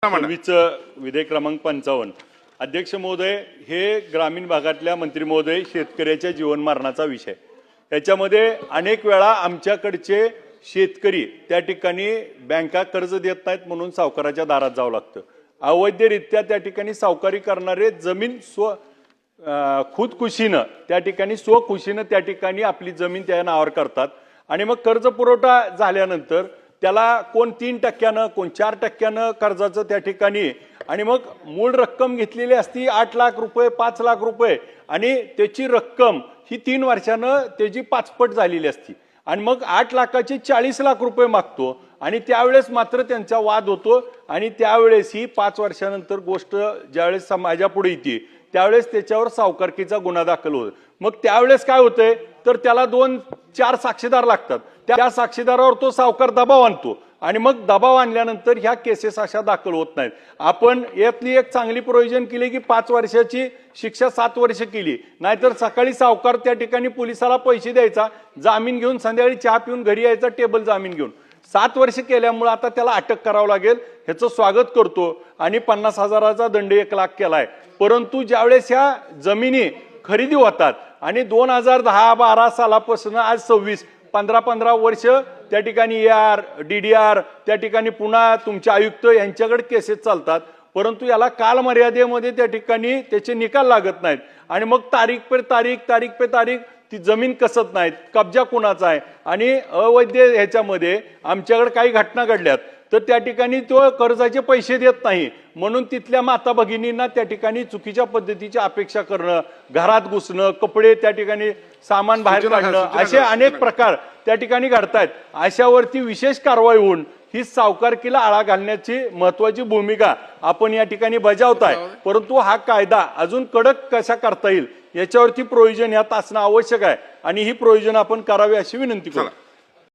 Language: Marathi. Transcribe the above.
विधेयक क्रमांक 55 अध्यक्ष महोदय, हे ग्रामीण भागातल्या मंत्री महोदय शेतकऱ्याच्या जीवन मरणाचा विषय। याच्यामध्ये अनेक वेळा आमच्याकडचे शेतकरी त्या ठिकाणी बँका कर्ज देत नाहीत म्हणून सावकाराच्या दारात जावं लागतं। अवैधरित्या त्या ठिकाणी सावकारी करणारे जमीन खुदकुशीनं त्या ठिकाणी स्वखुशीनं त्या ठिकाणी आपली जमीन त्या नावावर करतात आणि मग कर्ज पुरवठा झाल्यानंतर त्याला कोण 3% कोण 4% कर्जाचं त्या ठिकाणी आणि मग मूळ रक्कम घेतलेली असती 8 लाख रुपये 5 लाख रुपये आणि त्याची रक्कम ही 3 वर्षानं त्याची 5 पट झालेली असती आणि मग 8 लाखाचे 40 लाख रुपये मागतो आणि त्यावेळेस मात्र त्यांचा वाद होतो आणि त्यावेळेस ही 5 वर्षानंतर गोष्ट ज्यावेळेस समाजापुढे येते त्यावेळेस त्याच्यावर सावकारकीचा गुन्हा दाखल होतो। मग त्यावेळेस काय होतंय तर त्याला 2-4 साक्षीदार लागतात। त्या साक्षीदारावर तो सावकार दबाव आणतो आणि मग दबाव आणल्यानंतर ह्या केसेस अशा दाखल होत नाहीत। आपण यातली एक चांगली प्रोव्हिजन केली की 5 वर्षाची शिक्षा 7 वर्ष केली, नाहीतर सकाळी सावकार त्या ठिकाणी पोलिसाला पैसे द्यायचा, जामीन घेऊन संध्याकाळी चहा पिऊन घरी यायचा टेबल जामीन घेऊन। 7 वर्ष केल्यामुळे आता त्याला अटक करावं लागेल, ह्याचं स्वागत करतो आणि 50,000चा दंड 1 लाख केलाय। परंतु ज्यावेळेस ह्या जमिनी खरेदी होतात आणि 2010-12 सालापासून आज 26-15 वर्ष त्या ठिकाणी AR DDR त्या ठिकाणी पुन्हा तुमचे आयुक्त यांच्याकडे केसेस चालतात, परंतु याला कालमर्यादेमध्ये त्या ठिकाणी त्याचे निकाल लागत नाहीत आणि मग तारीख पे तारीख ती जमीन कसत नाहीत, कब्जा कुणाचा आहे आणि अवैध ह्याच्यामध्ये आमच्याकडे काही घटना घडल्यात तर त्या ठिकाणी तो कर्जाचे पैसे देत नाही म्हणून तिथल्या माता भगिनींना त्या ठिकाणी चुकीच्या पद्धतीची अपेक्षा करणं, घरात घुसणं, कपडे त्या ठिकाणी सामान बाहेर काढणं, असे अनेक प्रकार त्या ठिकाणी घडतायत। अशावरती विशेष कारवाई होऊन ही सावकारकीला आळा घालण्याची महत्वाची भूमिका आपण या ठिकाणी बजावताय, परंतु हा कायदा अजून कडक कसा करता येईल याच्यावरती प्रोव्हिजन यात असणं आवश्यक आहे आणि ही प्रोव्हिजन आपण करावी अशी विनंती करतो।